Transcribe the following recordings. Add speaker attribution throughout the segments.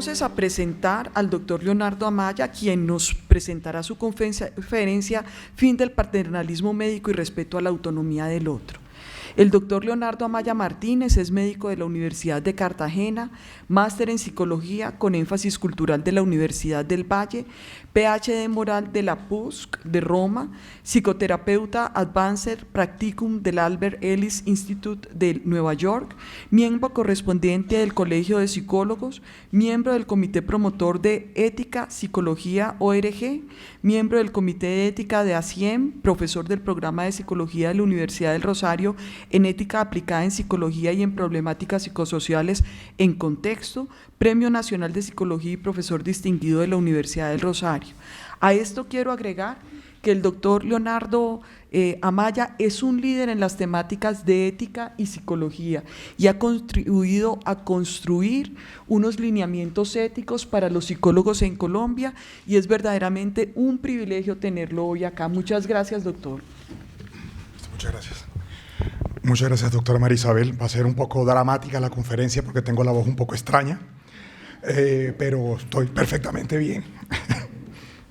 Speaker 1: entonces a presentar al doctor Leonardo Amaya, quien nos presentará su conferencia Fin del paternalismo médico y respeto a la autonomía del otro. El doctor Leonardo Amaya Martínez es médico de la Universidad de Cartagena, máster en psicología con énfasis cultural de la Universidad del Valle, PhD moral de la PUSC de Roma, psicoterapeuta Advanced Practicum del Albert Ellis Institute de Nueva York, miembro correspondiente del Colegio de Psicólogos, miembro del Comité Promotor de Ética, Psicología ORG, miembro del Comité de Ética de ASIEM, profesor del Programa de Psicología de la Universidad del Rosario en Ética aplicada en Psicología y en Problemáticas Psicosociales en Contexto, Premio Nacional de Psicología y profesor distinguido de la Universidad del Rosario. A esto quiero agregar que el doctor Leonardo Amaya es un líder en las temáticas de ética y psicología y ha contribuido a construir unos lineamientos éticos para los psicólogos en Colombia y es verdaderamente un privilegio tenerlo hoy acá. Muchas gracias, doctor.
Speaker 2: Muchas gracias. Muchas gracias, doctora María Isabel. Va a ser un poco dramática la conferencia porque tengo la voz un poco extraña, pero estoy perfectamente bien.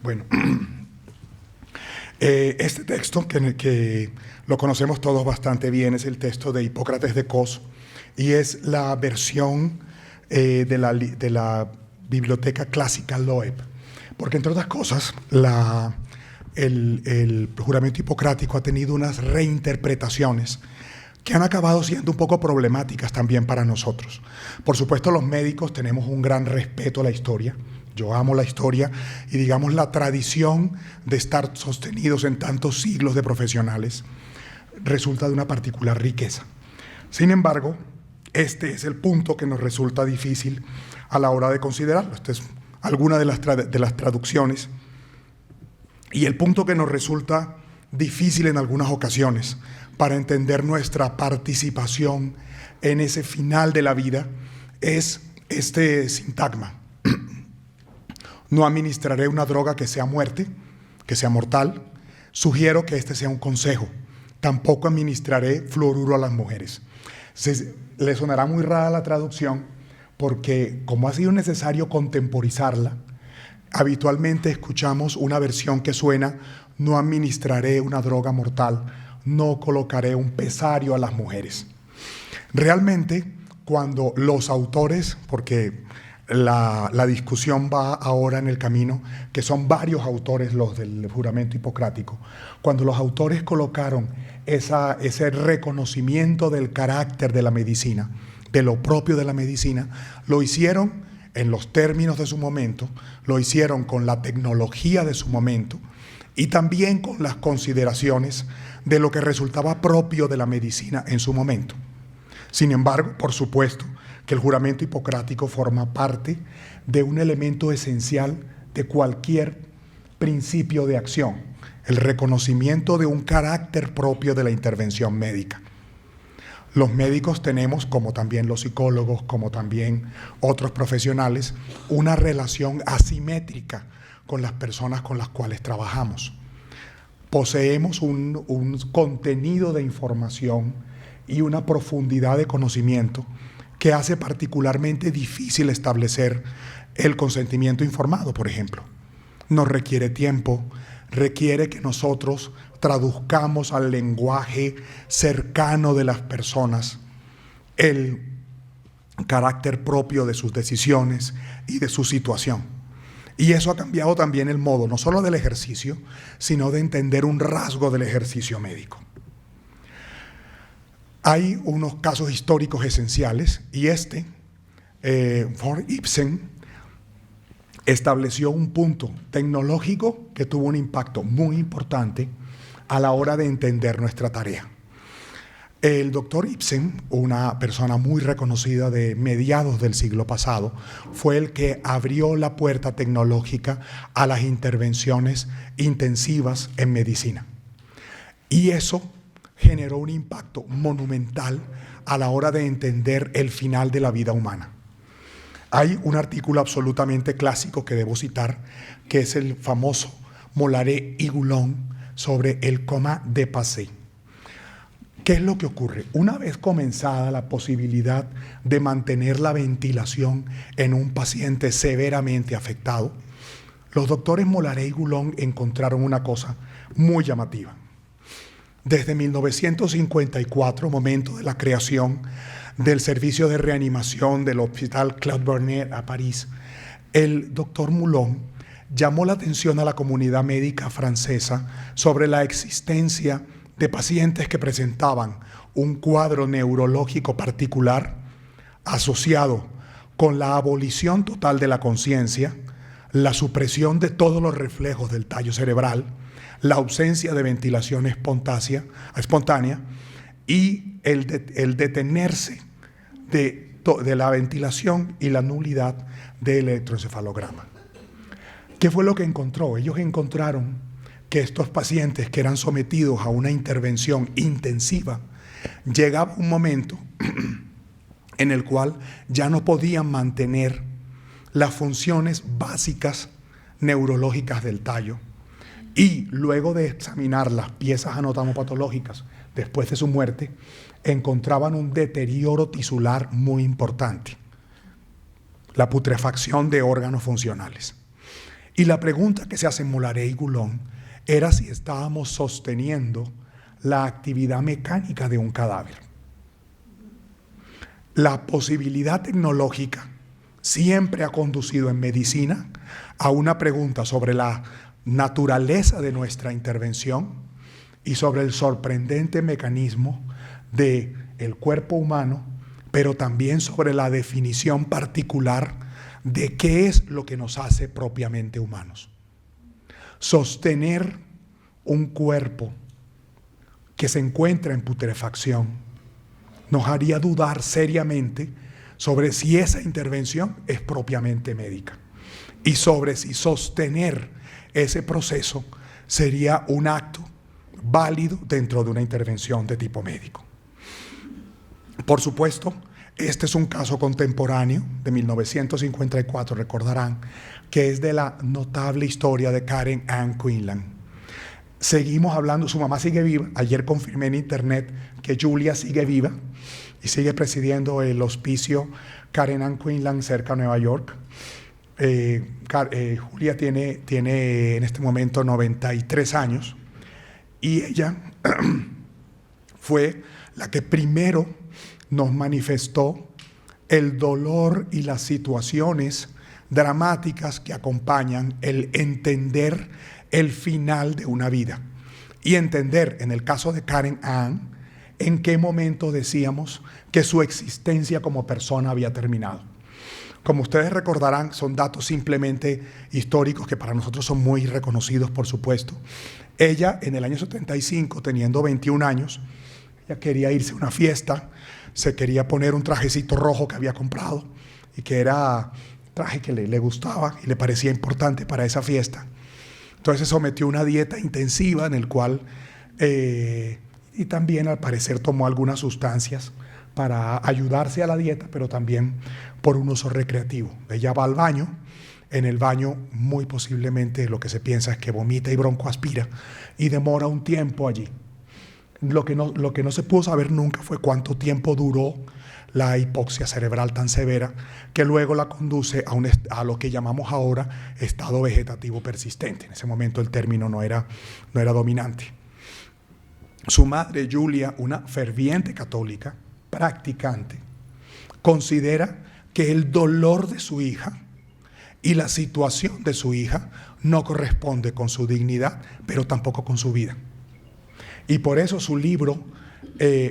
Speaker 2: Bueno, este texto que lo conocemos todos bastante bien es el texto de Hipócrates de Cos y es la versión de la Biblioteca Clásica Loeb, porque entre otras cosas el juramento hipocrático ha tenido unas reinterpretaciones que han acabado siendo un poco problemáticas también para nosotros. Por supuesto, los médicos tenemos un gran respeto a la historia. Yo amo la historia y, digamos, la tradición de estar sostenidos en tantos siglos de profesionales resulta de una particular riqueza. Sin embargo, este es el punto que nos resulta difícil a la hora de considerarlo. Esta es alguna de las traducciones. Y el punto que nos resulta difícil en algunas ocasiones para entender nuestra participación en ese final de la vida es este sintagma. No administraré una droga que sea muerte, que sea mortal. Sugiero que este sea un consejo. Tampoco administraré fluoruro a las mujeres. Le sonará muy rara la traducción porque, como ha sido necesario contemporizarla, habitualmente escuchamos una versión que suena: no administraré una droga mortal, no colocaré un pesario a las mujeres. Realmente, cuando los autores, porque la discusión va ahora en el camino, que son varios autores los del juramento hipocrático, cuando los autores colocaron ese reconocimiento del carácter de la medicina, de lo propio de la medicina, lo hicieron en los términos de su momento, lo hicieron con la tecnología de su momento y también con las consideraciones de lo que resultaba propio de la medicina en su momento. Sin embargo, por supuesto que el juramento hipocrático forma parte de un elemento esencial de cualquier principio de acción, el reconocimiento de un carácter propio de la intervención médica. Los médicos tenemos, como también los psicólogos, como también otros profesionales, una relación asimétrica con las personas con las cuales trabajamos. Poseemos un contenido de información y una profundidad de conocimiento que hace particularmente difícil establecer el consentimiento informado, por ejemplo. Nos requiere tiempo, requiere que nosotros traduzcamos al lenguaje cercano de las personas el carácter propio de sus decisiones y de su situación. Y eso ha cambiado también el modo, no solo del ejercicio, sino de entender un rasgo del ejercicio médico. Hay unos casos históricos esenciales y von Ibsen estableció un punto tecnológico que tuvo un impacto muy importante a la hora de entender nuestra tarea. El doctor Ibsen, una persona muy reconocida de mediados del siglo pasado, fue el que abrió la puerta tecnológica a las intervenciones intensivas en medicina. Y eso generó un impacto monumental a la hora de entender el final de la vida humana. Hay un artículo absolutamente clásico que debo citar, que es el famoso Mollaret y Goulon sobre el coma de Passé, ¿Qué es lo que ocurre? Una vez comenzada la posibilidad de mantener la ventilación en un paciente severamente afectado, los doctores Molaré y Goulon encontraron una cosa muy llamativa. Desde 1954, momento de la creación del servicio de reanimación del Hospital Claude Bernard a París, el doctor Moulon llamó la atención a la comunidad médica francesa sobre la existencia de pacientes que presentaban un cuadro neurológico particular asociado con la abolición total de la conciencia, la supresión de todos los reflejos del tallo cerebral, la ausencia de ventilación espontánea y el detenerse de la ventilación y la nulidad del electroencefalograma. ¿Qué fue lo que encontró? Ellos encontraron que estos pacientes que eran sometidos a una intervención intensiva, llegaba un momento en el cual ya no podían mantener las funciones básicas neurológicas del tallo, y luego de examinar las piezas anatomopatológicas después de su muerte, encontraban un deterioro tisular muy importante, la putrefacción de órganos funcionales. Y la pregunta que se hacen Molaré y Goulon era si estábamos sosteniendo la actividad mecánica de un cadáver. La posibilidad tecnológica siempre ha conducido en medicina a una pregunta sobre la naturaleza de nuestra intervención y sobre el sorprendente mecanismo del cuerpo humano, pero también sobre la definición particular de qué es lo que nos hace propiamente humanos. Sostener un cuerpo que se encuentra en putrefacción nos haría dudar seriamente sobre si esa intervención es propiamente médica y sobre si sostener ese proceso sería un acto válido dentro de una intervención de tipo médico. Por supuesto, este es un caso contemporáneo de 1954, recordarán, que es de la notable historia de Karen Ann Quinlan. Seguimos hablando, su mamá sigue viva. Ayer confirmé en internet que Julia sigue viva y sigue presidiendo el hospicio Karen Ann Quinlan cerca de Nueva York. Julia tiene en este momento 93 años y ella fue la que primero nos manifestó el dolor y las situaciones dramáticas que acompañan el entender el final de una vida y entender, en el caso de Karen Ann, en qué momento decíamos que su existencia como persona había terminado. Como ustedes recordarán, son datos simplemente históricos que para nosotros son muy reconocidos, por supuesto. Ella, en el año 75, teniendo 21 años, ella quería irse a una fiesta, se quería poner un trajecito rojo que había comprado y que era traje que le gustaba y le parecía importante para esa fiesta. Entonces se sometió a una dieta intensiva en el cual, y también al parecer tomó algunas sustancias para ayudarse a la dieta, pero también por un uso recreativo. Ella va al baño, en el baño muy posiblemente lo que se piensa es que vomita y broncoaspira y demora un tiempo allí. Lo que no se pudo saber nunca fue cuánto tiempo duró la hipoxia cerebral tan severa que luego la conduce a lo que llamamos ahora estado vegetativo persistente. En ese momento el término no era dominante. Su madre, Julia, una ferviente católica, practicante, considera que el dolor de su hija y la situación de su hija no corresponde con su dignidad, pero tampoco con su vida. Y por eso su libro,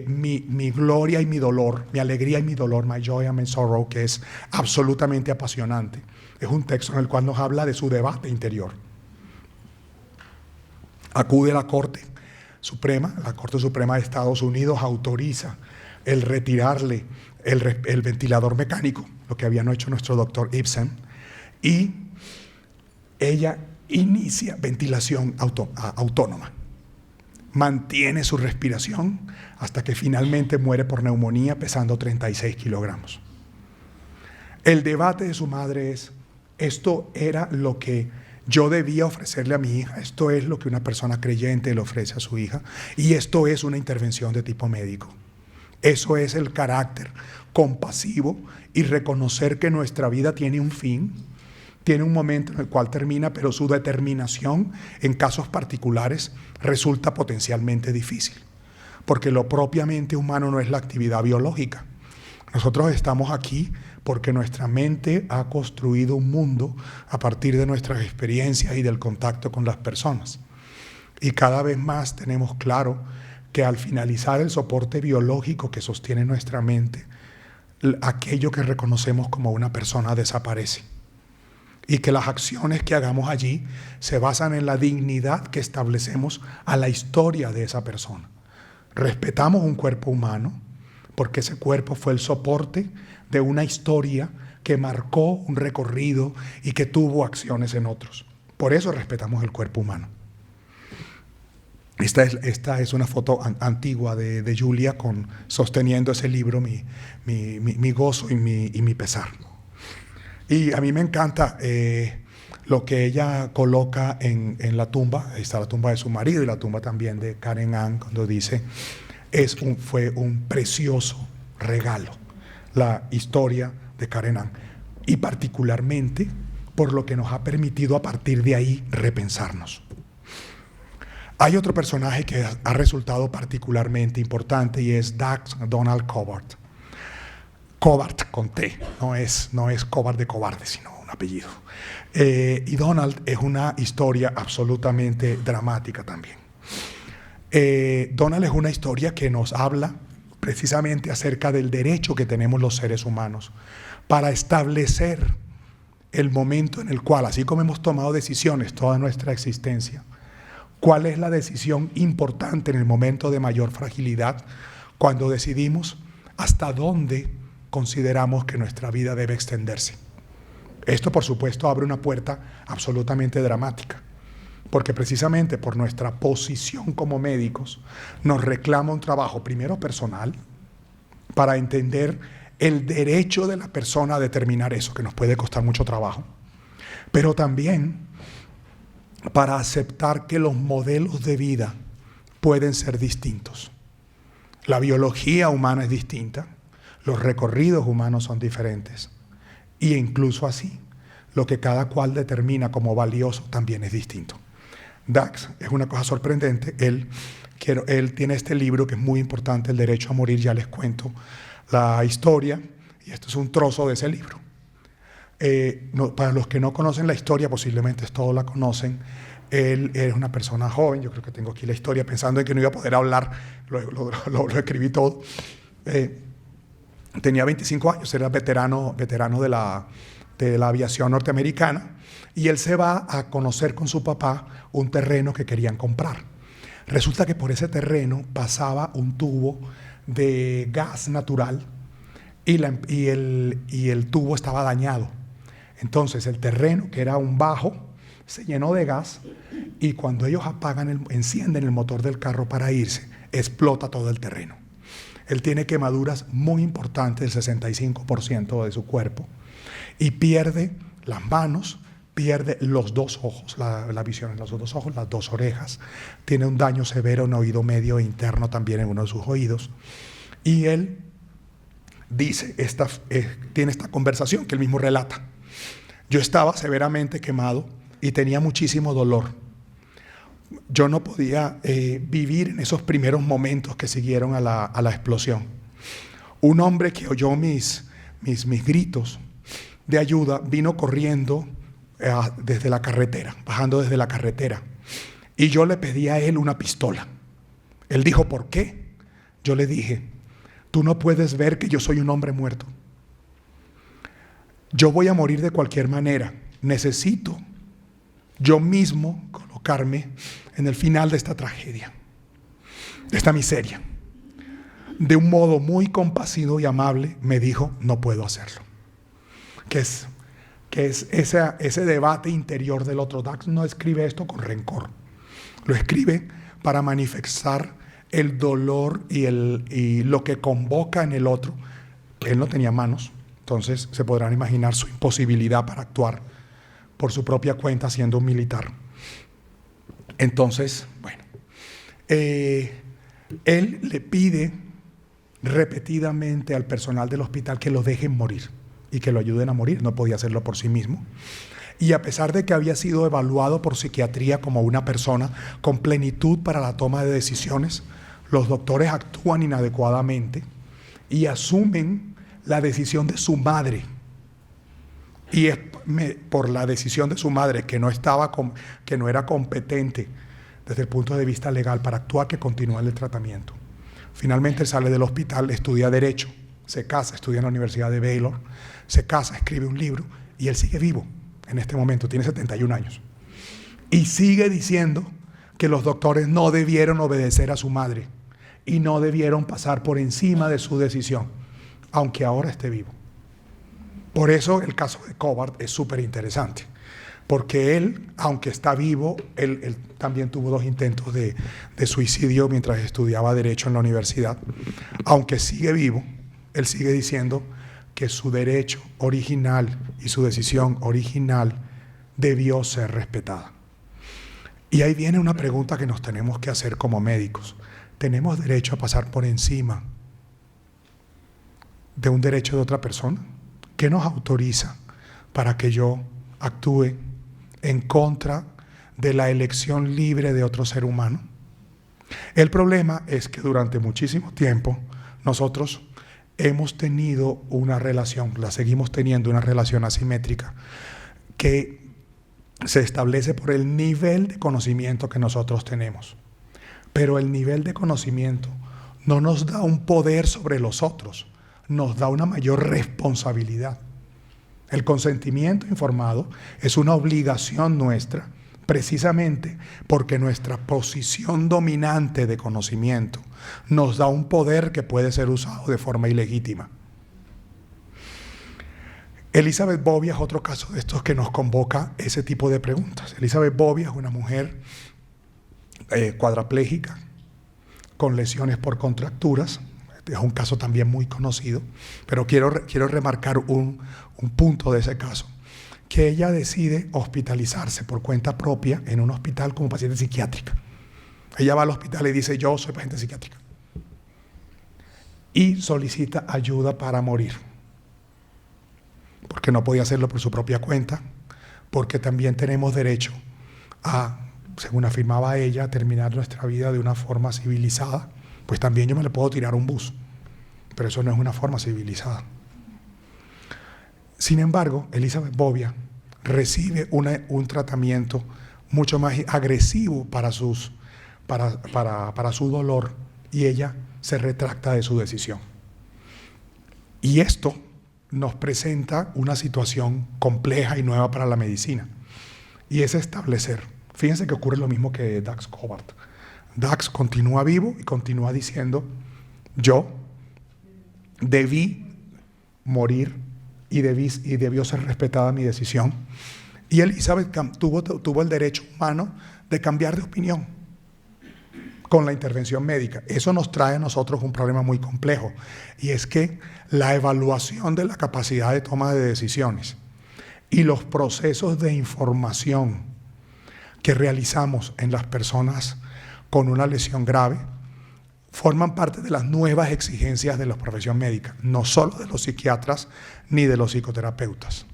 Speaker 2: mi gloria y mi dolor, mi alegría y mi dolor, My Joy and My Sorrow, que es absolutamente apasionante, es un texto en el cual nos habla de su debate interior. Acude a la Corte Suprema, la Corte Suprema de Estados Unidos autoriza el retirarle el ventilador mecánico, lo que había hecho nuestro doctor Ibsen, y ella inicia ventilación autónoma. Mantiene su respiración hasta que finalmente muere por neumonía pesando 36 kilogramos. El debate de su madre es, esto era lo que Yo debía ofrecerle a mi hija, esto es lo que una persona creyente le ofrece a su hija, y esto es una intervención de tipo médico. Eso es el carácter compasivo y reconocer que nuestra vida tiene un fin, tiene un momento en el cual termina, pero su determinación en casos particulares resulta potencialmente difícil, porque lo propiamente humano no es la actividad biológica. Nosotros estamos aquí porque nuestra mente ha construido un mundo a partir de nuestras experiencias y del contacto con las personas. Y cada vez más tenemos claro que al finalizar el soporte biológico que sostiene nuestra mente, aquello que reconocemos como una persona desaparece. Y que las acciones que hagamos allí se basan en la dignidad que establecemos a la historia de esa persona. Respetamos un cuerpo humano porque ese cuerpo fue el soporte de una historia que marcó un recorrido y que tuvo acciones en otros. Por eso respetamos el cuerpo humano. Esta es una foto antigua de Julia sosteniendo ese libro, mi gozo y mi pesar. Y a mí me encanta lo que ella coloca en la tumba. Ahí está la tumba de su marido y la tumba también de Karen Ann, cuando dice, fue un precioso regalo la historia de Karen Ann, y particularmente por lo que nos ha permitido a partir de ahí repensarnos. Hay otro personaje que ha resultado particularmente importante y es Dax Donald Covart. Covart con T, no es Covart de cobarde, sino un apellido. Y Donald es una historia absolutamente dramática también. Donald es una historia que nos habla precisamente acerca del derecho que tenemos los seres humanos para establecer el momento en el cual, así como hemos tomado decisiones toda nuestra existencia, cuál es la decisión importante en el momento de mayor fragilidad, cuando decidimos hasta dónde consideramos que nuestra vida debe extenderse. Esto, por supuesto, abre una puerta absolutamente dramática, porque precisamente por nuestra posición como médicos nos reclama un trabajo primero personal para entender el derecho de la persona a determinar eso, que nos puede costar mucho trabajo, pero también para aceptar que los modelos de vida pueden ser distintos. La biología humana es distinta, los recorridos humanos son diferentes, y incluso así, lo que cada cual determina como valioso también es distinto. Dax es una cosa sorprendente. Él tiene este libro que es muy importante, El derecho a morir. Ya les cuento la historia, y esto es un trozo de ese libro. Para los que no conocen la historia, posiblemente todos la conocen. Él es una persona joven, yo creo que tengo aquí la historia, pensando en que no iba a poder hablar, lo escribí todo. Tenía 25 años, era veterano de la aviación norteamericana, y él se va a conocer con su papá un terreno que querían comprar. Resulta que por ese terreno pasaba un tubo de gas natural y el tubo estaba dañado. Entonces el terreno, que era un bajo, se llenó de gas, y cuando ellos encienden el motor del carro para irse, explota todo el terreno. Él tiene quemaduras muy importantes, el 65% de su cuerpo, y pierde las manos, pierde los dos ojos, la visión en los dos ojos, las dos orejas, tiene un daño severo en oído medio e interno también en uno de sus oídos. Y él dice, tiene esta conversación que él mismo relata. Yo estaba severamente quemado y tenía muchísimo dolor. Yo no podía vivir en esos primeros momentos que siguieron a la explosión. Un hombre que oyó mis gritos de ayuda vino corriendo desde la carretera, bajando desde la carretera, y yo le pedí a él una pistola. Él dijo, ¿por qué? Yo le dije, tú no puedes ver que yo soy un hombre muerto. Yo voy a morir de cualquier manera. Necesito yo mismo colocarme en el final de esta tragedia, de esta miseria. De un modo muy compasivo y amable me dijo, no puedo hacerlo. Que es ese debate interior del otro. Dax no escribe esto con rencor, lo escribe para manifestar el dolor y lo que convoca en el otro. Él no tenía manos, entonces se podrán imaginar su imposibilidad para actuar, por su propia cuenta siendo un militar. Entonces, bueno, él le pide repetidamente al personal del hospital que lo dejen morir y que lo ayuden a morir. No podía hacerlo por sí mismo. Y a pesar de que había sido evaluado por psiquiatría como una persona con plenitud para la toma de decisiones, los doctores actúan inadecuadamente y asumen la decisión de su madre. Y es por la decisión de su madre, que no era competente desde el punto de vista legal para actuar, que continúa el tratamiento. Finalmente sale del hospital, estudia Derecho, se casa, estudia en la Universidad de Baylor, se casa, escribe un libro y él sigue vivo en este momento, tiene 71 años. Y sigue diciendo que los doctores no debieron obedecer a su madre y no debieron pasar por encima de su decisión, aunque ahora esté vivo. Por eso el caso de Cobard es súper interesante, porque él, aunque está vivo, él también tuvo 2 intentos de suicidio mientras estudiaba Derecho en la universidad. Aunque sigue vivo, él sigue diciendo que su derecho original y su decisión original debió ser respetada. Y ahí viene una pregunta que nos tenemos que hacer como médicos. ¿Tenemos derecho a pasar por encima de un derecho de otra persona? ¿Qué nos autoriza para que yo actúe en contra de la elección libre de otro ser humano? El problema es que durante muchísimo tiempo nosotros hemos tenido una relación, la seguimos teniendo, una relación asimétrica que se establece por el nivel de conocimiento que nosotros tenemos. Pero el nivel de conocimiento no nos da un poder sobre los otros, nos da una mayor responsabilidad. El consentimiento informado es una obligación nuestra, precisamente porque nuestra posición dominante de conocimiento nos da un poder que puede ser usado de forma ilegítima. Elizabeth Bobia es otro caso de estos que nos convoca ese tipo de preguntas. Elizabeth Bobia es una mujer cuadraplégica, con lesiones por contracturas. Es un caso también muy conocido, pero quiero remarcar un punto de ese caso, que ella decide hospitalizarse por cuenta propia en un hospital como paciente psiquiátrica. Ella va al hospital y dice: yo soy paciente psiquiátrica, y solicita ayuda para morir, porque no podía hacerlo por su propia cuenta, porque también tenemos derecho a, según afirmaba ella, terminar nuestra vida de una forma civilizada. Pues también yo me le puedo tirar a un bus, pero eso no es una forma civilizada. Sin embargo, Elizabeth Bobia recibe un tratamiento mucho más agresivo para su dolor, y ella se retracta de su decisión. Y esto nos presenta una situación compleja y nueva para la medicina, y es establecer, fíjense que ocurre lo mismo que Dax Cobard. Dax continúa vivo y continúa diciendo: yo debí morir y debió ser respetada mi decisión. Y Elizabeth tuvo el derecho humano de cambiar de opinión con la intervención médica. Eso nos trae a nosotros un problema muy complejo, y es que la evaluación de la capacidad de toma de decisiones y los procesos de información que realizamos en las personas con una lesión grave forman parte de las nuevas exigencias de la profesión médica, no solo de los psiquiatras ni de los psicoterapeutas.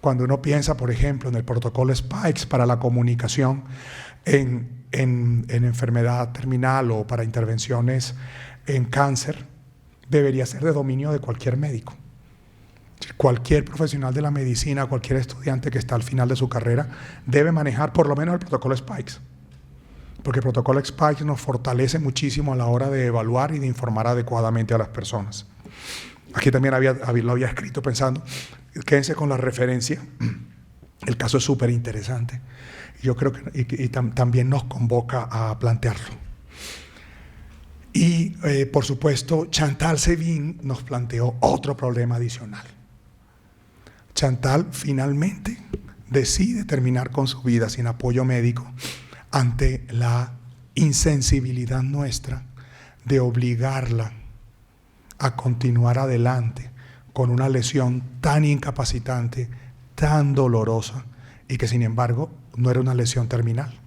Speaker 2: Cuando uno piensa, por ejemplo, en el protocolo Spikes para la comunicación en enfermedad terminal o para intervenciones en cáncer, debería ser de dominio de cualquier médico. Cualquier profesional de la medicina, cualquier estudiante que está al final de su carrera, debe manejar por lo menos el protocolo Spikes, porque el protocolo Spikes nos fortalece muchísimo a la hora de evaluar y de informar adecuadamente a las personas. Aquí también lo había escrito pensando, quédense con la referencia, el caso es súper interesante. Yo creo que también nos convoca a plantearlo. Y por supuesto, Chantal Sevin nos planteó otro problema adicional. Chantal finalmente decide terminar con su vida sin apoyo médico ante la insensibilidad nuestra de obligarla a continuar adelante con una lesión tan incapacitante, tan dolorosa y que sin embargo no era una lesión terminal.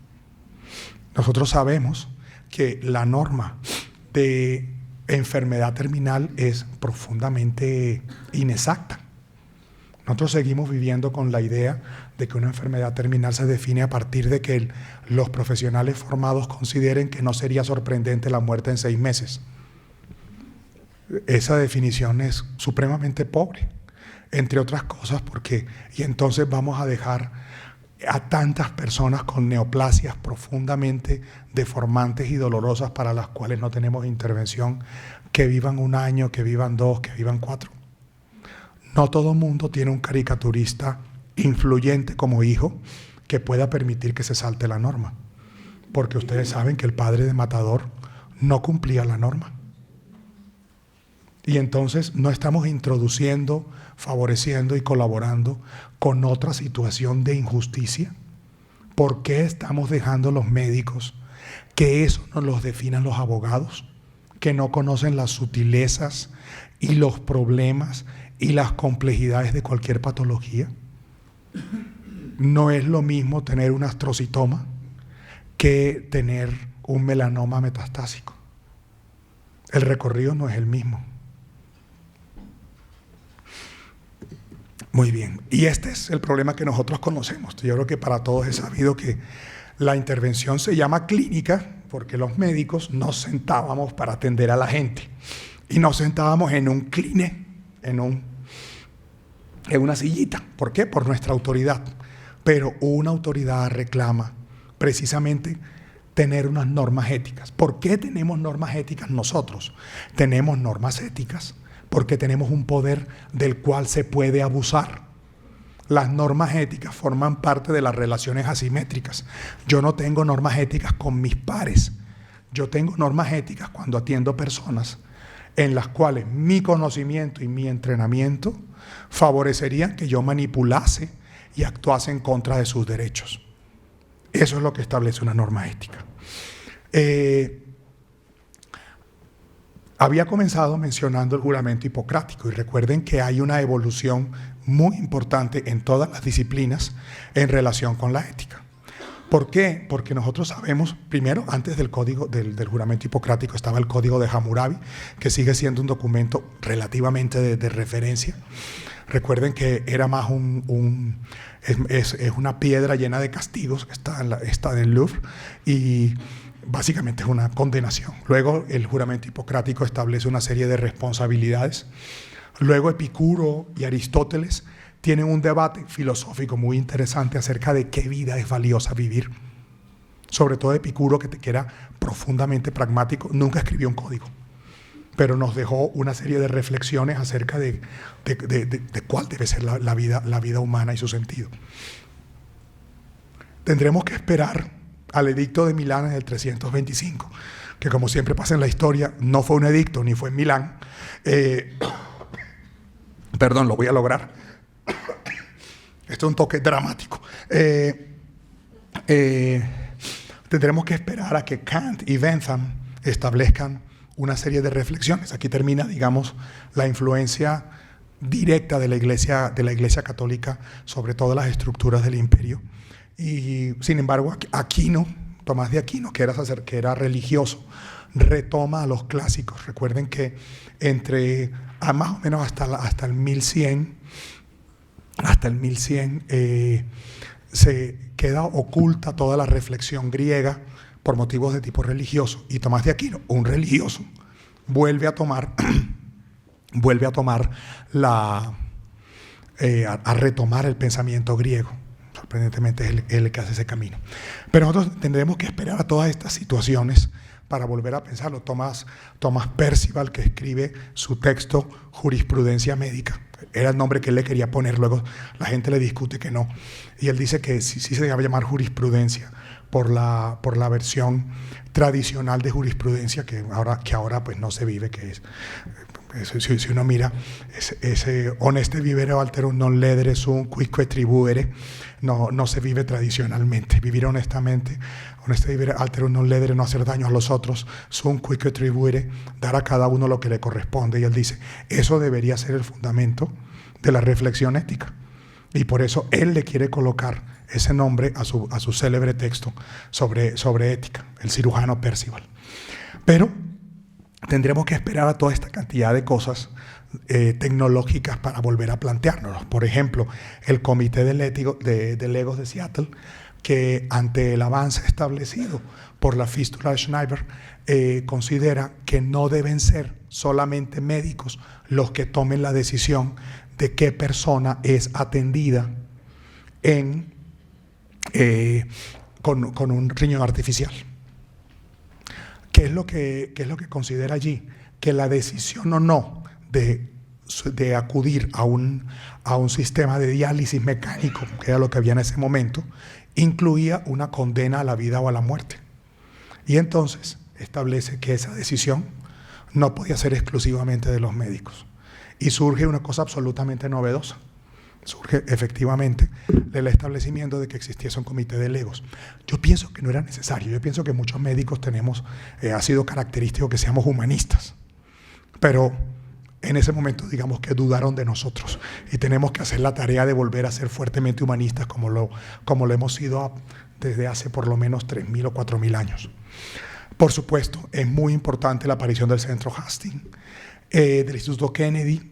Speaker 2: Nosotros sabemos que la norma de enfermedad terminal es profundamente inexacta. Nosotros seguimos viviendo con la idea de que una enfermedad terminal se define a partir de que los profesionales formados consideren que no sería sorprendente la muerte en 6 meses. Esa definición es supremamente pobre, entre otras cosas y entonces vamos a dejar a tantas personas con neoplasias profundamente deformantes y dolorosas para las cuales no tenemos intervención, que vivan 1 año, que vivan 2, que vivan 4. No todo mundo tiene un caricaturista influyente como hijo que pueda permitir que se salte la norma, porque ustedes saben que el padre de Matador no cumplía la norma. Y entonces no estamos introduciendo, favoreciendo y colaborando con otra situación de injusticia. ¿Por qué estamos dejando los médicos que eso nos los definan los abogados, que no conocen las sutilezas y los problemas y las complejidades de cualquier patología? No es lo mismo tener un astrocitoma que tener un melanoma metastásico. El recorrido no es el mismo. Muy bien, y este es el problema que nosotros conocemos. Yo creo que para todos es sabido que la intervención se llama clínica porque los médicos nos sentábamos para atender a la gente y nos sentábamos en un cline, en una sillita. ¿Por qué? Por nuestra autoridad. Pero una autoridad reclama precisamente tener unas normas éticas. ¿Por qué tenemos normas éticas nosotros? Tenemos normas éticas porque tenemos un poder del cual se puede abusar. Las normas éticas forman parte de las relaciones asimétricas. Yo no tengo normas éticas con mis pares. Yo tengo normas éticas cuando atiendo personas en las cuales mi conocimiento y mi entrenamiento favorecerían que yo manipulase y actuase en contra de sus derechos. Eso es lo que establece una norma ética. Había comenzado mencionando el juramento hipocrático y recuerden que hay una evolución muy importante en todas las disciplinas en relación con la ética. ¿Por qué? Porque nosotros sabemos, primero, antes del código del juramento hipocrático estaba el código de Hammurabi, que sigue siendo un documento relativamente de referencia. Recuerden que era más es una piedra llena de castigos que está en el Louvre y básicamente es una condenación. Luego el juramento hipocrático establece una serie de responsabilidades. Luego Epicuro y Aristóteles tienen un debate filosófico muy interesante acerca de qué vida es valiosa vivir. Sobre todo Epicuro, que era profundamente pragmático, nunca escribió un código, pero nos dejó una serie de reflexiones acerca de cuál debe ser la vida humana y su sentido. Tendremos que esperar al edicto de Milán en el 325, que como siempre pasa en la historia, no fue un edicto ni fue en Milán. Perdón, lo voy a lograr. Esto es un toque dramático. Tendremos que esperar a que Kant y Bentham establezcan una serie de reflexiones. Aquí termina, digamos, la influencia directa de la Iglesia Católica sobre todas las estructuras del imperio. Y sin embargo, Aquino, Tomás de Aquino, que era religioso, retoma a los clásicos. Recuerden que más o menos hasta el 1100, se queda oculta toda la reflexión griega por motivos de tipo religioso. Y Tomás de Aquino, un religioso, vuelve a retomar el pensamiento griego. Sorprendentemente es él el que hace ese camino. Pero nosotros tendremos que esperar a todas estas situaciones para volver a pensarlo. Thomas Percival, que escribe su texto Jurisprudencia Médica, era el nombre que él le quería poner, luego la gente le discute que no, y él dice que sí se debe llamar jurisprudencia por la versión tradicional de jurisprudencia que ahora pues no se vive, que es si uno mira ese honeste vivere alterum non ledere sum quicque tribuere, no se vive tradicionalmente. Vivir honestamente, honeste vivere alterum non ledere, no hacer daño a los otros, sum quicque tribuere, dar a cada uno lo que le corresponde. Y él dice, eso debería ser el fundamento de la reflexión ética. Y por eso él le quiere colocar ese nombre a su célebre texto sobre ética, el cirujano Percival. Pero tendremos que esperar a toda esta cantidad de cosas tecnológicas para volver a planteárnoslo. Por ejemplo, el Comité de Legos de Seattle, que ante el avance establecido por la fístula de Schneider, considera que no deben ser solamente médicos los que tomen la decisión de qué persona es atendida con un riñón artificial. ¿Qué es lo que considera allí? Que la decisión o no de acudir a un sistema de diálisis mecánico, que era lo que había en ese momento, incluía una condena a la vida o a la muerte. Y entonces establece que esa decisión no podía ser exclusivamente de los médicos. Y surge una cosa absolutamente novedosa. Surge efectivamente del establecimiento de que existiese un comité de legos. Yo pienso que no era necesario. Yo pienso que muchos médicos ha sido característico que seamos humanistas. Pero en ese momento, digamos que dudaron de nosotros y tenemos que hacer la tarea de volver a ser fuertemente humanistas como lo hemos sido desde hace por lo menos 3.000 o 4.000 años. Por supuesto, es muy importante la aparición del Centro Hastings, del Instituto Kennedy,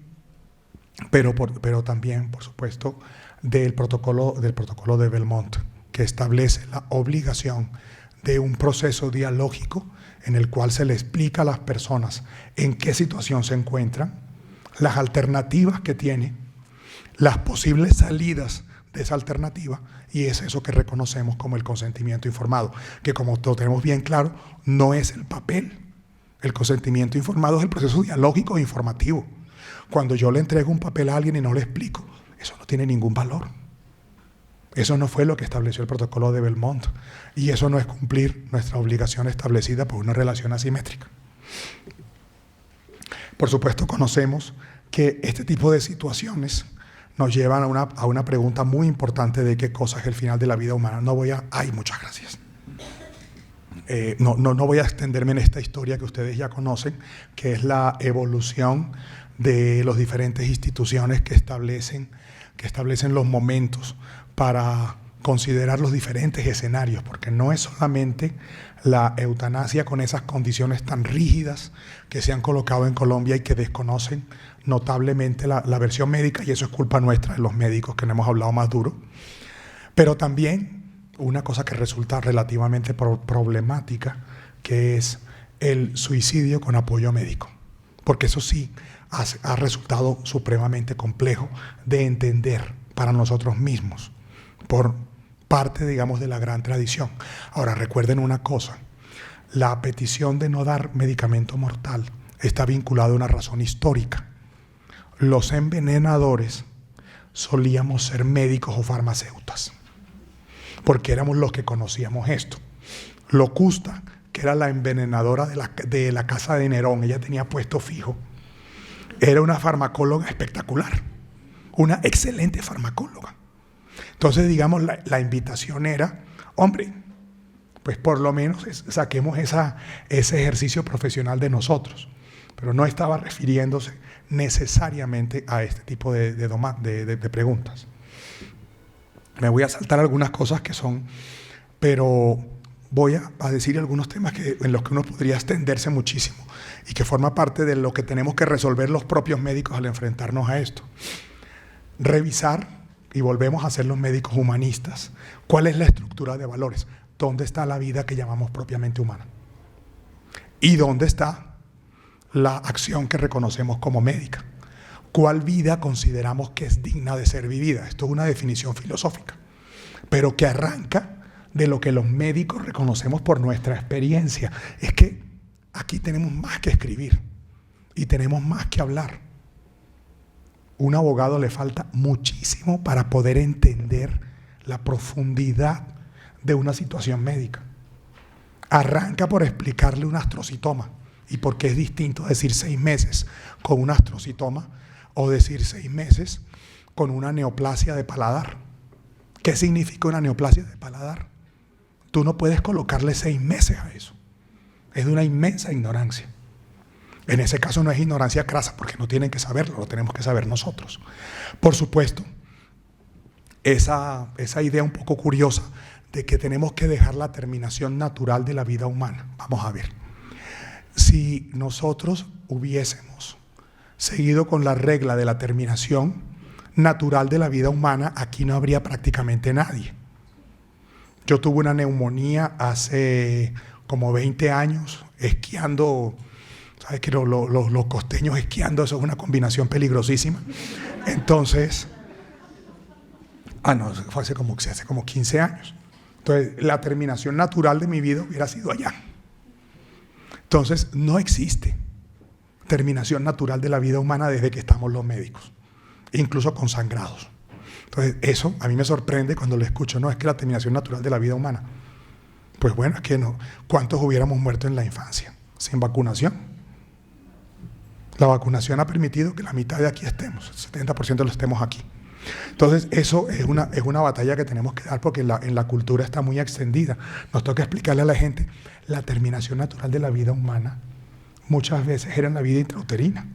Speaker 2: pero también, por supuesto, del protocolo de Belmont, que establece la obligación de un proceso dialógico en el cual se le explica a las personas en qué situación se encuentran, las alternativas que tiene, las posibles salidas de esa alternativa, y es eso que reconocemos como el consentimiento informado, que como lo tenemos bien claro, no es el papel. El consentimiento informado es el proceso dialógico e informativo. Cuando yo le entrego un papel a alguien y no le explico, eso no tiene ningún valor. Eso no fue lo que estableció el protocolo de Belmont, y eso no es cumplir nuestra obligación establecida por una relación asimétrica. Por supuesto, conocemos que este tipo de situaciones nos llevan a una pregunta muy importante de qué cosa es el final de la vida humana. Muchas gracias. No voy a extenderme en esta historia que ustedes ya conocen, que es la evolución de las diferentes instituciones que establecen los momentos para considerar los diferentes escenarios, porque no es solamente la eutanasia con esas condiciones tan rígidas que se han colocado en Colombia y que desconocen notablemente la versión médica, y eso es culpa nuestra, de los médicos, que no hemos hablado más duro, pero también una cosa que resulta relativamente problemática, que es el suicidio con apoyo médico, porque eso sí ha resultado supremamente complejo de entender para nosotros mismos, por parte, digamos, de la gran tradición. Ahora, recuerden una cosa: la petición de no dar medicamento mortal está vinculada a una razón histórica. Los envenenadores solíamos ser médicos o farmacéutas, porque éramos los que conocíamos esto. Locusta, que era la envenenadora de la casa de Nerón, ella tenía puesto fijo, era una farmacóloga espectacular, una excelente farmacóloga. Entonces, digamos, la invitación era, hombre, pues por lo menos saquemos ese ejercicio profesional de nosotros. Pero no estaba refiriéndose necesariamente a este tipo de preguntas. Me voy a saltar algunas cosas que son, pero voy a decir algunos temas en los que uno podría extenderse muchísimo y que forma parte de lo que tenemos que resolver los propios médicos al enfrentarnos a esto. Revisar, y volvemos a ser los médicos humanistas, cuál es la estructura de valores, dónde está la vida que llamamos propiamente humana y dónde está la acción que reconocemos como médica, cuál vida consideramos que es digna de ser vivida. Esto es una definición filosófica, pero que arranca de lo que los médicos reconocemos por nuestra experiencia. Es que aquí tenemos más que escribir y tenemos más que hablar. Un abogado le falta muchísimo para poder entender la profundidad de una situación médica. Arranca por explicarle un astrocitoma y por qué es distinto decir 6 meses con un astrocitoma o decir 6 meses con una neoplasia de paladar. ¿Qué significa una neoplasia de paladar? Tú no puedes colocarle 6 meses a eso. Es de una inmensa ignorancia. En ese caso no es ignorancia crasa, porque no tienen que saberlo, lo tenemos que saber nosotros. Por supuesto, esa idea un poco curiosa de que tenemos que dejar la terminación natural de la vida humana. Vamos a ver. Si nosotros hubiésemos seguido con la regla de la terminación natural de la vida humana, aquí no habría prácticamente nadie. Yo tuve una neumonía hace como 20 años esquiando. ¿Sabes que los costeños esquiando, eso es una combinación peligrosísima? Entonces, no, fue hace como 15 años. Entonces, la terminación natural de mi vida hubiera sido allá. Entonces, no existe terminación natural de la vida humana desde que estamos los médicos, incluso consangrados. Entonces, eso a mí me sorprende cuando lo escucho. No, es que la terminación natural de la vida humana. Pues bueno, es que no. ¿Cuántos hubiéramos muerto en la infancia sin vacunación? La vacunación ha permitido que la mitad de aquí estemos, el 70% lo estemos aquí. Entonces, eso es una batalla que tenemos que dar porque en la cultura está muy extendida. Nos toca explicarle a la gente, la terminación natural de la vida humana muchas veces era en la vida intrauterina.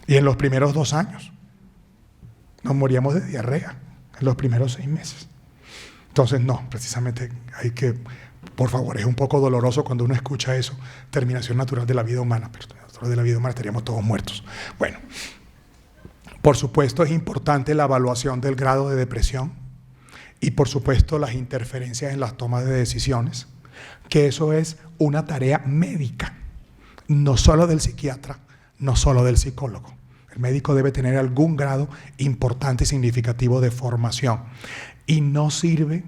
Speaker 2: Y en los primeros 2 años nos moríamos de diarrea, en los primeros 6 meses. Entonces, no, precisamente hay que, por favor, es un poco doloroso cuando uno escucha eso, terminación natural de la vida humana, pero de la vida humana estaríamos todos muertos. Bueno, por supuesto es importante la evaluación del grado de depresión y por supuesto las interferencias en las tomas de decisiones, que eso es una tarea médica, no solo del psiquiatra, no solo del psicólogo. El médico debe tener algún grado importante y significativo de formación y no sirve,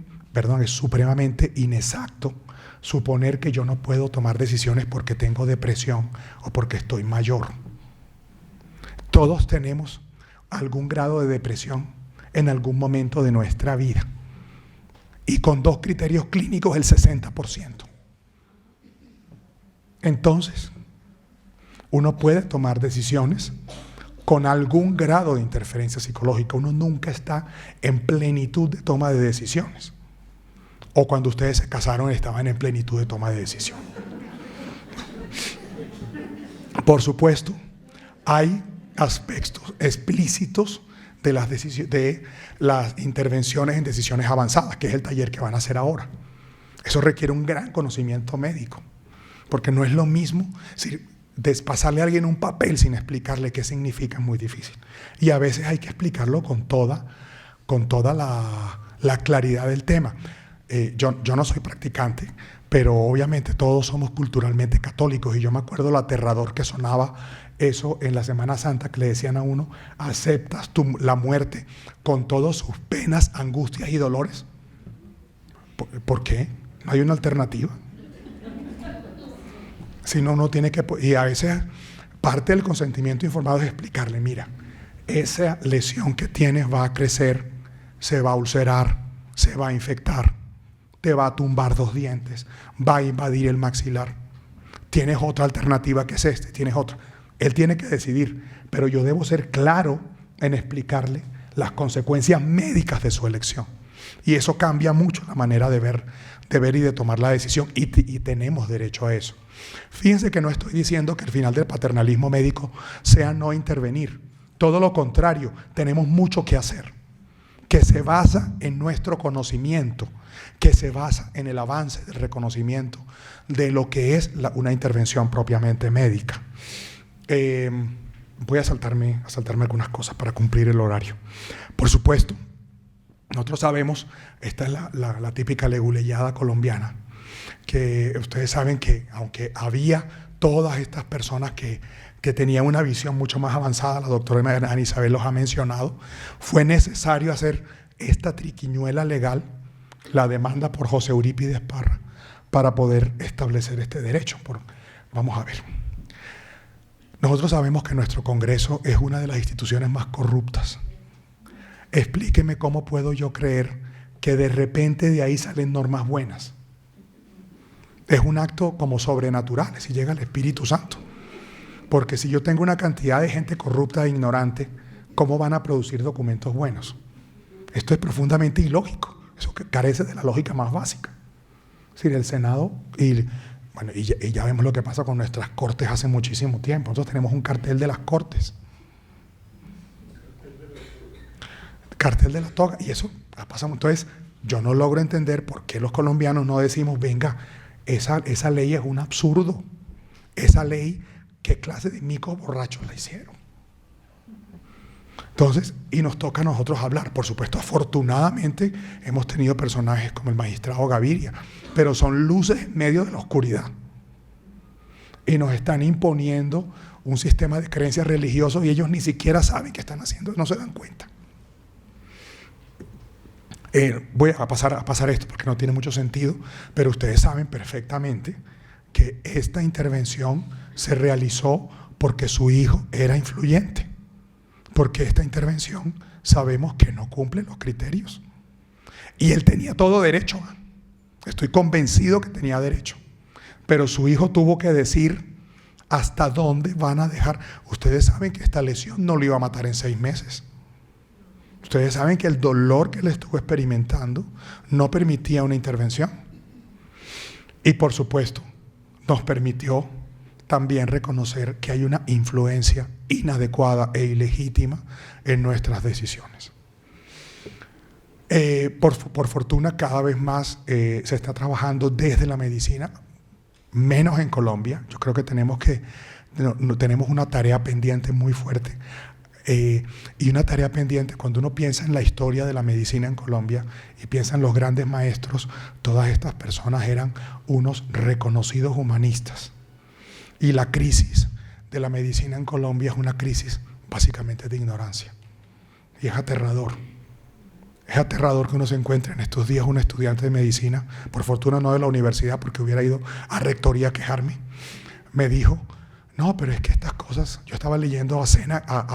Speaker 2: es supremamente inexacto suponer que yo no puedo tomar decisiones porque tengo depresión o porque estoy mayor. Todos tenemos algún grado de depresión en algún momento de nuestra vida. Y con 2 criterios clínicos, el 60%. Entonces, uno puede tomar decisiones con algún grado de interferencia psicológica. Uno nunca está en plenitud de toma de decisiones. O cuando ustedes se casaron estaban en plenitud de toma de decisión. Por supuesto, hay aspectos explícitos de las intervenciones en decisiones avanzadas, que es el taller que van a hacer ahora. Eso requiere un gran conocimiento médico, porque no es lo mismo, pasarle a alguien un papel sin explicarle qué significa es muy difícil. Y a veces hay que explicarlo con toda la claridad del tema. Yo no soy practicante, pero obviamente todos somos culturalmente católicos y yo me acuerdo lo aterrador que sonaba eso en la Semana Santa, que le decían a uno, ¿aceptas la muerte con todas sus penas, angustias y dolores? ¿Por qué? ¿No hay una alternativa? Si no, uno tiene que... Y a veces parte del consentimiento informado es explicarle, mira, esa lesión que tienes va a crecer, se va a ulcerar, se va a infectar, te va a tumbar 2 dientes, va a invadir el maxilar. Tienes otra alternativa que es tienes otra. Él tiene que decidir, pero yo debo ser claro en explicarle las consecuencias médicas de su elección. Y eso cambia mucho la manera de ver y de tomar la decisión, y tenemos derecho a eso. Fíjense que no estoy diciendo que el final del paternalismo médico sea no intervenir. Todo lo contrario, tenemos mucho que hacer, que se basa en nuestro conocimiento, que se basa en el avance del reconocimiento de lo que es una intervención propiamente médica. Voy a saltarme algunas cosas para cumplir el horario. Por supuesto, nosotros sabemos, esta es la típica leguleyada colombiana, que ustedes saben que aunque había todas estas personas que tenían una visión mucho más avanzada, la doctora Ana Isabel los ha mencionado, fue necesario hacer esta triquiñuela legal, la demanda por José Eurípides Parra, para poder establecer este derecho. Vamos a ver. Nosotros sabemos que nuestro Congreso es una de las instituciones más corruptas. Explíqueme cómo puedo yo creer que de repente de ahí salen normas buenas. Es un acto como sobrenatural, si llega el Espíritu Santo. Porque si yo tengo una cantidad de gente corrupta e ignorante, ¿cómo van a producir documentos buenos? Esto es profundamente ilógico. Eso que carece de la lógica más básica. Es decir, el Senado, y ya vemos lo que pasa con nuestras cortes hace muchísimo tiempo. Nosotros tenemos un cartel de las cortes. cartel de la toga, y eso pasamos. Entonces, yo no logro entender por qué los colombianos no decimos, venga, esa ley es un absurdo. Esa ley, ¿qué clase de micos borrachos la hicieron? Entonces, y nos toca a nosotros hablar. Por supuesto, afortunadamente, hemos tenido personajes como el magistrado Gaviria, pero son luces en medio de la oscuridad. Y nos están imponiendo un sistema de creencias religiosos y ellos ni siquiera saben qué están haciendo, no se dan cuenta. Voy a pasar esto porque no tiene mucho sentido, pero ustedes saben perfectamente que esta intervención se realizó porque su hijo era influyente, porque esta intervención sabemos que no cumple los criterios. Y él tenía todo derecho, estoy convencido que tenía derecho, pero su hijo tuvo que decir hasta dónde van a dejar. Ustedes saben que esta lesión no lo iba a matar en 6 meses. Ustedes saben que el dolor que él estuvo experimentando no permitía una intervención. Y por supuesto, nos permitió también reconocer que hay una influencia inadecuada e ilegítima en nuestras decisiones. Por fortuna, cada vez más se está trabajando desde la medicina, menos en Colombia. Yo creo que tenemos una tarea pendiente muy fuerte. Y una tarea pendiente, cuando uno piensa en la historia de la medicina en Colombia y piensa en los grandes maestros, todas estas personas eran unos reconocidos humanistas. Y la crisis de la medicina en Colombia es una crisis básicamente de ignorancia. Y es aterrador. Es aterrador que uno se encuentre en estos días un estudiante de medicina, por fortuna no de la universidad, porque hubiera ido a rectoría a quejarme, me dijo: no, pero es que estas cosas, yo estaba leyendo a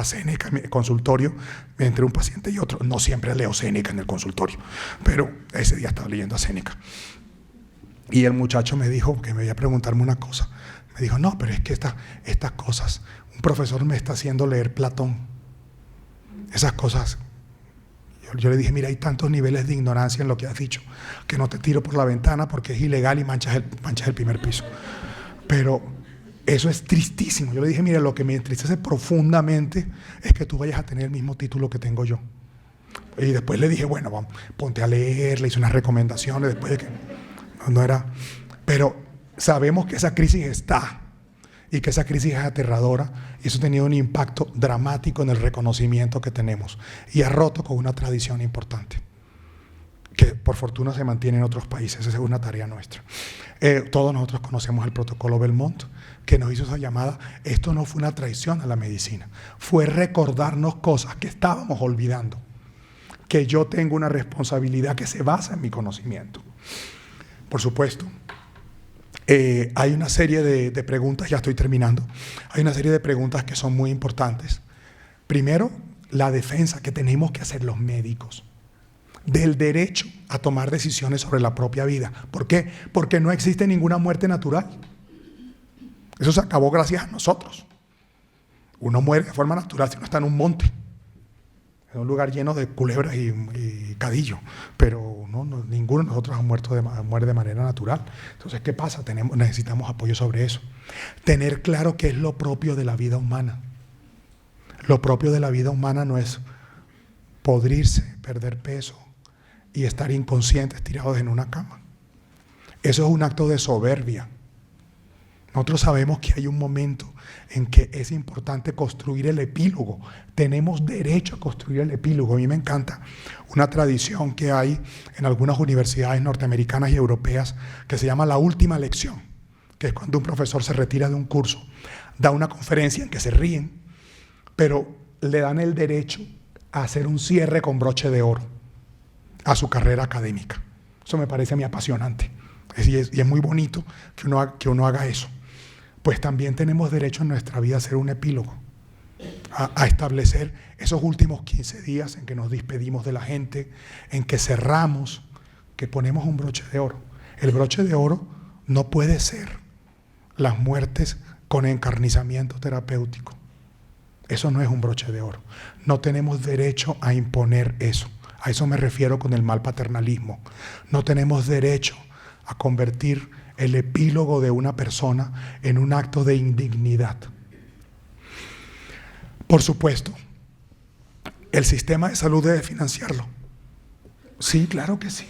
Speaker 2: Séneca en el consultorio, entre un paciente y otro. No siempre leo Séneca en el consultorio, pero ese día estaba leyendo a Séneca. Y el muchacho me dijo, que me iba a preguntarme una cosa, me dijo: no, pero es que estas cosas, un profesor me está haciendo leer Platón. Esas cosas. Yo le dije: mira, hay tantos niveles de ignorancia en lo que has dicho, que no te tiro por la ventana porque es ilegal y manchas el primer piso. Pero eso es tristísimo. Yo le dije: mira, lo que me entristece profundamente es que tú vayas a tener el mismo título que tengo yo. Y después le dije: bueno, vamos, ponte a leer, le hice unas recomendaciones después de que no era. Pero sabemos que esa crisis está y que esa crisis es aterradora, y eso ha tenido un impacto dramático en el reconocimiento que tenemos y ha roto con una tradición importante que por fortuna se mantiene en otros países. Esa es una tarea nuestra. Todos nosotros conocemos el protocolo Belmont, que nos hizo esa llamada. Esto no fue una traición a la medicina, fue recordarnos cosas que estábamos olvidando, que yo tengo una responsabilidad que se basa en mi conocimiento. Por supuesto, hay una serie de preguntas, ya estoy terminando, hay una serie de preguntas que son muy importantes. Primero, la defensa que tenemos que hacer los médicos del derecho a tomar decisiones sobre la propia vida. ¿Por qué? Porque no existe ninguna muerte natural. Eso se acabó gracias a nosotros. Uno muere de forma natural si uno está en un monte, en un lugar lleno de culebras y cadillo, pero ninguno de nosotros muere de manera natural. Entonces, ¿qué pasa? Necesitamos apoyo sobre eso. Tener claro qué es lo propio de la vida humana. Lo propio de la vida humana no es podrirse, perder peso y estar inconscientes tirados en una cama. Eso es un acto de soberbia. Nosotros sabemos que hay un momento en que es importante construir el epílogo. Tenemos derecho a construir el epílogo. A mí me encanta una tradición que hay en algunas universidades norteamericanas y europeas que se llama la última lección, que es cuando un profesor se retira de un curso, da una conferencia en que se ríen, pero le dan el derecho a hacer un cierre con broche de oro a su carrera académica. Eso me parece a mí apasionante. Y es muy bonito que uno haga eso. Pues también tenemos derecho en nuestra vida a hacer un epílogo, a establecer esos últimos 15 días en que nos despedimos de la gente, en que cerramos, que ponemos un broche de oro. El broche de oro no puede ser las muertes con encarnizamiento terapéutico. Eso no es un broche de oro. No tenemos derecho a imponer eso. A eso me refiero con el mal paternalismo. No tenemos derecho a convertir el epílogo de una persona en un acto de indignidad. Por supuesto, ¿El sistema de salud debe financiarlo? Sí, claro que sí.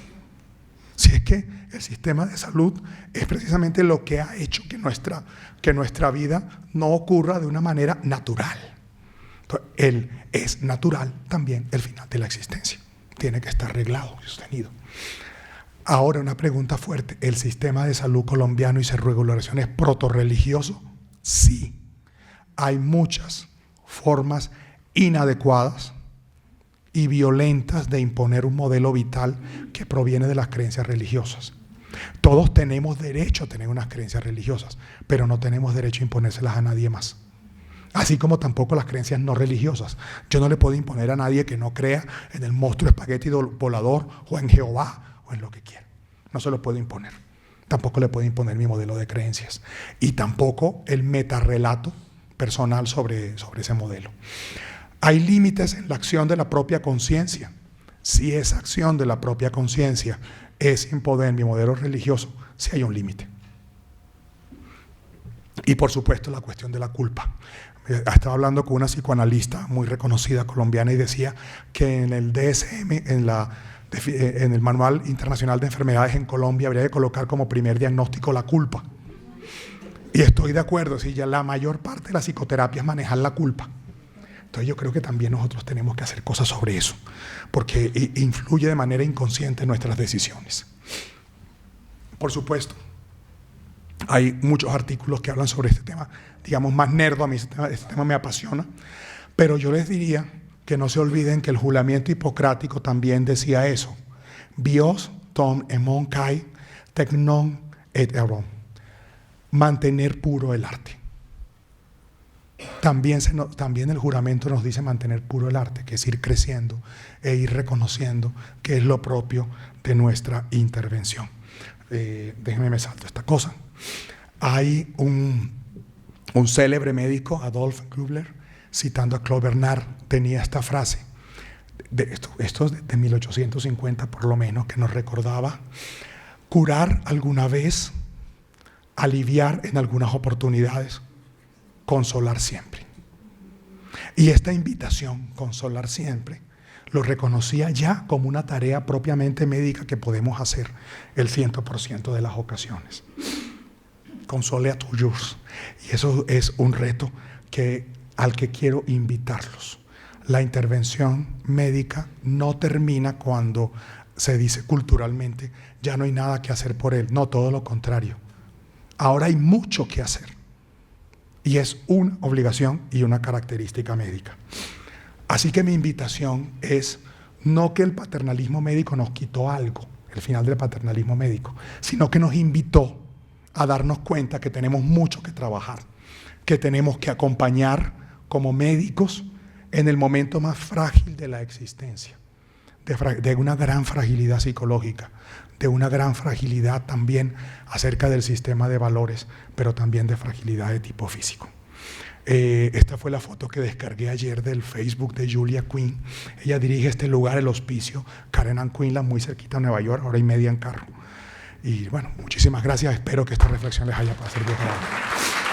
Speaker 2: Si es que el sistema de salud es precisamente lo que ha hecho que nuestra vida no ocurra de una manera natural. Entonces, es natural también el final de la existencia. Tiene que estar arreglado y sostenido. Ahora una pregunta fuerte. ¿El sistema de salud colombiano y su regulación es protorreligioso? Sí. Hay muchas formas inadecuadas y violentas de imponer un modelo vital que proviene de las creencias religiosas. Todos tenemos derecho a tener unas creencias religiosas, pero no tenemos derecho a imponérselas a nadie más. Así como tampoco las creencias no religiosas. Yo no le puedo imponer a nadie que no crea en el monstruo espagueti volador o en Jehová o en lo que quiera. No se lo puedo imponer. Tampoco le puedo imponer mi modelo de creencias. Y tampoco el metarrelato personal sobre ese modelo. Hay límites en la acción de la propia conciencia. Si esa acción de la propia conciencia es imponer mi modelo religioso, sí hay un límite. Y por supuesto la cuestión de la culpa. Estaba hablando con una psicoanalista muy reconocida colombiana y decía que en el DSM, en el Manual Internacional de Enfermedades en Colombia, habría que colocar como primer diagnóstico la culpa. Y estoy de acuerdo, si ya la mayor parte de la psicoterapia es manejar la culpa. Entonces yo creo que también nosotros tenemos que hacer cosas sobre eso, porque influye de manera inconsciente en nuestras decisiones. Por supuesto, hay muchos artículos que hablan sobre este tema, digamos más nerdo, a mí este tema me apasiona, pero yo les diría que no se olviden que el juramento hipocrático también decía eso. Bios ton emon kai teknon et eron. Mantener puro el arte. También el juramento nos dice mantener puro el arte, que es ir creciendo e ir reconociendo que es lo propio de nuestra intervención. Déjenme me salto esta cosa. Hay un célebre médico, Adolf Grubler, citando a Claude Bernard, tenía esta frase, esto es de 1850 por lo menos, que nos recordaba: curar alguna vez, aliviar en algunas oportunidades, consolar siempre. Y esta invitación, consolar siempre, lo reconocía ya como una tarea propiamente médica que podemos hacer el 100% de las ocasiones. Console a tuyos. Y eso es un reto al que quiero invitarlos. La intervención médica no termina cuando se dice culturalmente ya no hay nada que hacer por él. No, todo lo contrario. Ahora hay mucho que hacer. Y es una obligación y una característica médica. Así que mi invitación es no que el paternalismo médico nos quitó algo, el final del paternalismo médico, sino que nos invitó a darnos cuenta que tenemos mucho que trabajar, que tenemos que acompañar como médicos en el momento más frágil de la existencia, de una gran fragilidad psicológica, de una gran fragilidad también acerca del sistema de valores, pero también de fragilidad de tipo físico. Esta fue la foto que descargué ayer del Facebook de Julia Quinn. Ella dirige este lugar, el Hospicio Karen Ann Quinlan, muy cerquita de Nueva York, hora y media en carro. Y bueno, muchísimas gracias. Espero que esta reflexión les haya servido para algo.